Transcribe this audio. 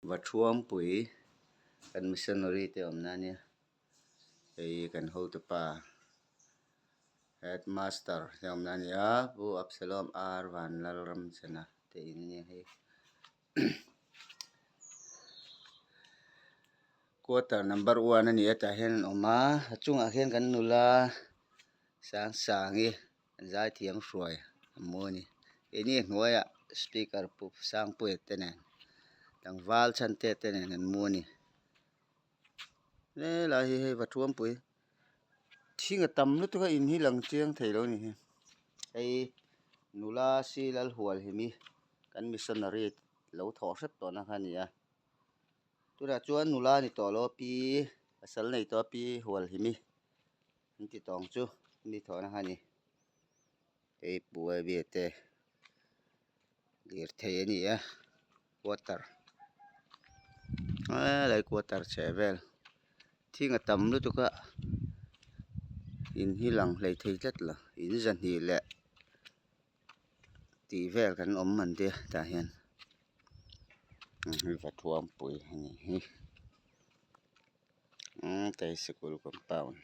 và chuông bụi kan missionary te om na ni ei kan ho te pa headmaster te om na ni a bu Absalom ar van lalram chena te in ni he quarter number 1 ani ata hen oma achunga hen kan nula sang zai thiang hruai amoni eni hnuaya speaker pu sang pu tenen tangwal chan te tenen an moni le la hi he wathuam pui thinga tam lu to in hi lang chiang theilo ni he ei nula si lal hual hi mi kan missionary lo tho sat to na khania tura chuan nula ni to lo pi asal nei to pi hual hi mi ti tong chu ni tho na khani ei buai bi te lir thei ani a water lai quarter chevel thinga tam lu to ka in hi lang hlei thei tlat la in zan hi le ti vel kan om man te ta hian hi va thuam pui ani hi te school compound